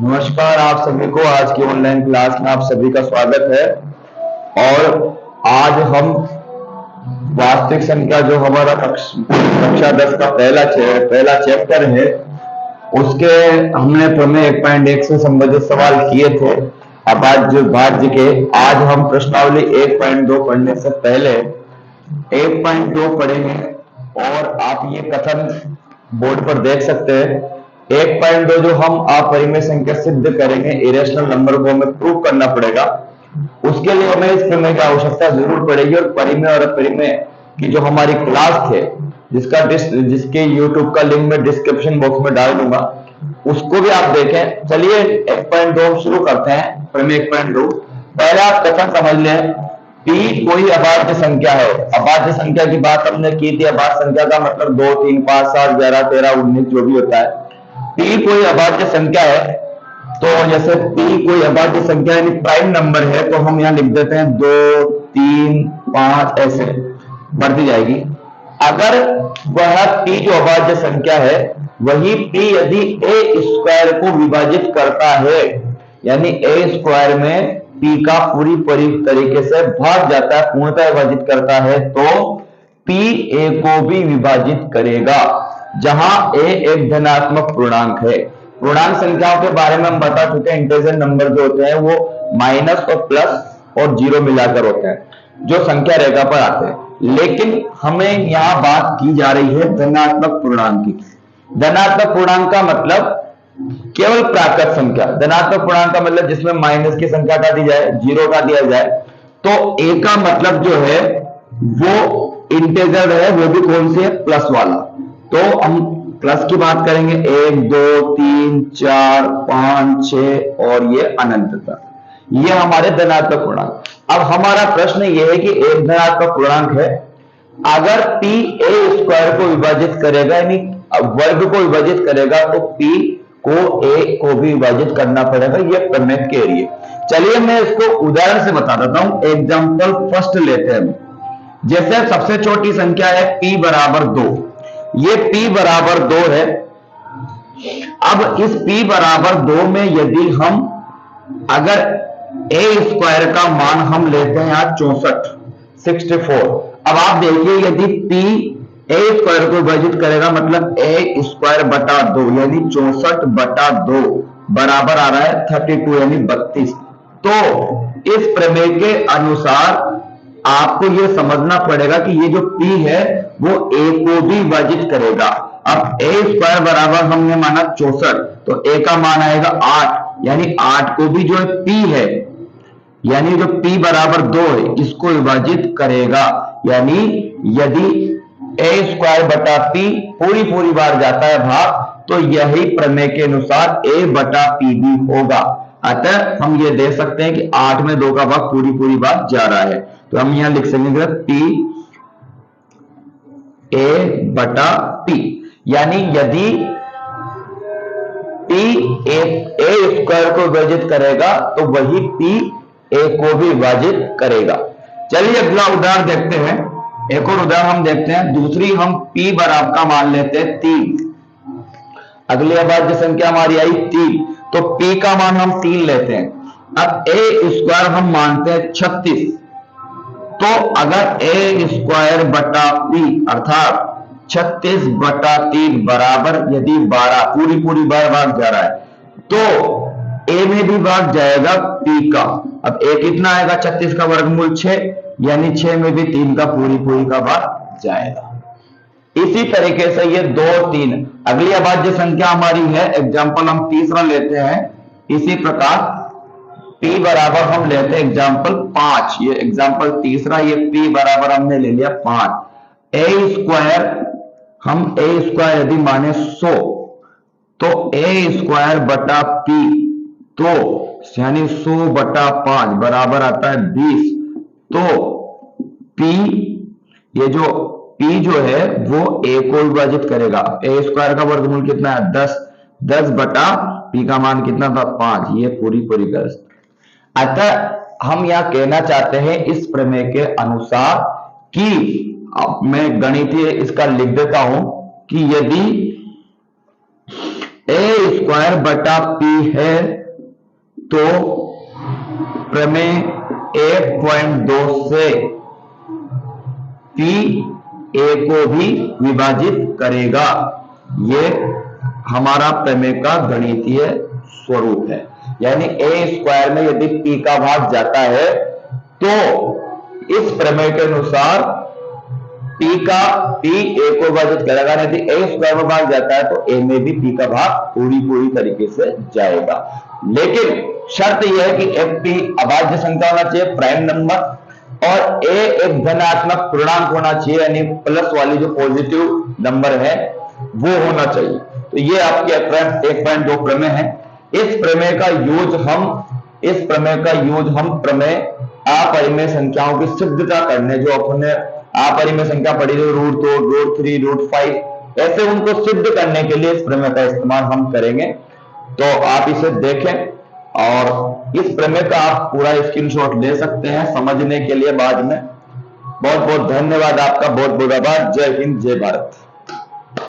नमस्कार आप सभी को। आज की ऑनलाइन क्लास में आप सभी का स्वागत है। और आज हम वास्तविक संख्या जो हमारा कक्षा 10 का पहला चैप्टर है, उसके हमने प्रमेय 1.1 से संबंधित सवाल किए थे अभाज्य भाज्य के। आज हम प्रश्नावली 1.2 पढ़ने से पहले 1.2 पढ़ेंगे और आप ये कथन बोर्ड पर देख सकते हैं। 1.2 जो हम अपरिमेय संख्या सिद्ध करेंगे, इरेशनल नंबर को हमें प्रूव करना पड़ेगा। उसके लिए हमें इस प्रमेय की आवश्यकता जरूर पड़ेगी। और परिमेय और अपरिमेय की जो हमारी क्लास थे, जिसके यूट्यूब का लिंक मैं डिस्क्रिप्शन बॉक्स में डाल दूंगा, उसको भी आप देखें। चलिए 1.2 शुरू करते हैं। प्रमेय 1.2 पहला आप कथन समझ लें। P कोई अभाज्य संख्या है। अभाज्य संख्या की बात हमने की थी। अभाज्य संख्या का मतलब 2, 3, 5, 7, 11, 13, 19 जो भी होता है। P कोई अभाज्य संख्या है, तो जैसे P कोई अभाज्य संख्या यानी प्राइम नंबर है, तो हम यहाँ लिख देते हैं 2, 3, 5 ऐसे बढ़ती जाएगी। अगर वह P जो अभाज्य संख्या है, वही P यदि a स्क्वायर को विभाजित करता है, यानी a स्क्वायर में P का पूरी तरीके से भाग जाता है, पूर्णतः विभाजित करता है, तो P a को भी विभाजित करेगा, जहां a एक धनात्मक पूर्णांक है। पूर्णांक संख्याओं के बारे में हम बता चुके हैं। इंटीजर नंबर जो होते हैं वो माइनस और प्लस और जीरो मिलाकर होते हैं, जो संख्या रेखा पर आते हैं। लेकिन हमें यहाँ बात की जा रही है धनात्मक पूर्णांक की। धनात्मक पूर्णांक का मतलब केवल प्राकृत संख्या। धनात्मक पूर्णांक का मतलब जिसमें माइनस की संख्या का दी जाए, जीरो का दिया जाए। तो a का मतलब जो है वो इंटीजर है, वो भी कौन सी है? प्लस वाला। तो हम प्लस की बात करेंगे 1, 2, 3, 4, 5, 6 और ये अनंत तक। ये हमारे धनात्मक पूर्णांक। अब हमारा प्रश्न ये है कि एक धनात्मक पूर्णांक है, अगर P a स्क्वायर को विभाजित करेगा, यानी वर्ग को विभाजित करेगा, तो P को a को भी विभाजित करना पड़ेगा। ये प्रमेय के लिए। चलिए मैं इसको उदाहरण से बता देता हूं। एग्जाम्पल फर्स्ट लेते हैं। जैसे सबसे छोटी संख्या है P बराबर 2। ये P बराबर 2 है। अब इस P बराबर 2 में यदि हम अगर a स्क्वायर का मान हम लेते हैं यहाँ 64। अब आप देखिए, यदि P a स्क्वायर को विभाजित करेगा, मतलब a स्क्वायर बटा 2 यानी 64 बटा 2 बराबर आ रहा है 32 यानी 32। तो इस प्रमेय के अनुसार आपको यह समझना पड़ेगा कि ये जो P है वो a को भी विभाजित करेगा। अब a स्क्वायर बराबर हमने माना 64, तो a का मान आएगा 8, यानी 8 को भी जो P है, यानी जो P बराबर 2 है, इसको विभाजित करेगा। यानी यदि a स्क्वायर बटा P पूरी बार जाता है भाग, तो यही प्रमेय के अनुसार a बटा P भी होगा। अतः हम ये दे सकते हैं कि 8 में 2 का भाग पूरी बार जा रहा है। तो हम यहां लिख सकेंगे P a बटा P, यानी यदि P a स्क्वायर को विभाजित करेगा, तो वही P a को भी विभाजित करेगा। चलिए अगला उदाहरण देखते हैं। एक और उदाहरण हम देखते हैं। दूसरी हम P बराबर का मान लेते हैं 3। अगली अभाज्य संख्या हमारी आई 3, तो P का मान हम 3 लेते हैं। अब a स्क्वायर हम मानते हैं 36। तो अगर a स्क्वायर बटा P अर्थात 36 बटा 3 बराबर यदि 12 पूरी बार भाग जा रहा है, तो a में भी भाग जाएगा P का। अब a कितना आएगा? 36 का वर्गमूल 6, यानी 6 में भी 3 का पूरी का भाग जाएगा। इसी तरीके से ये 2, 3 अगली अभाज्य संख्या हमारी है। एग्जाम्पल हम तीसरा लेते हैं। इसी प्रकार P बराबर हम लेते हैं एग्जाम्पल 5। ये एग्जाम्पल तीसरा, ये P बराबर हमने ले लिया 5। a स्क्वायर हम a स्क्वायर यदि माने 100, तो a स्क्वायर बटा P, तो यानी 100 बटा 5 बराबर आता है 20। तो P ये जो P जो है वो a को विभाजित करेगा। a स्क्वायर का वर्गमूल कितना है? 10। 10 बटा P का मान कितना था? 5। ये पूरी कर। अतः हम यह कहना चाहते हैं इस प्रमेय के अनुसार कि, अब मैं गणितीय इसका लिख देता हूं कि यदि ए स्क्वायर बटा पी है तो प्रमेय 1.2 से पी ए को भी विभाजित करेगा। ये हमारा प्रमेय का गणितीय स्वरूप है। यानी ए स्क्वायर में यदि पी का भाग जाता है तो इस प्रमेय के अनुसार पी ए को विभाजित करेगा। यदि ए स्क्वायर में भाग जाता है तो ए में भी पी का भाग पूरी तरीके से जाएगा। लेकिन शर्त यह है कि एफ पी अभाज्य संख्या होना चाहिए, प्राइम नंबर, और ए एक धनात्मक पूर्णांक होना चाहिए, यानी प्लस वाली जो पॉजिटिव नंबर है वो होना चाहिए। तो ये आपके 1.2 प्रमेय है। इस प्रमेय का यूज हम प्रमेय अपरिमेय संख्याओं की सिद्धता करने, जो अपने अपरिमेय संख्या पढ़ी थी, √2, √3, √5, ऐसे उनको सिद्ध करने के लिए इस प्रमेय का इस्तेमाल हम करेंगे। तो आप इसे देखें और इस प्रमेय का आप पूरा स्क्रीनशॉट ले सकते हैं समझने के लिए बाद में। बहुत बहुत धन्यवाद आपका, बहुत बहुत आभार। जय हिंद, जय भारत।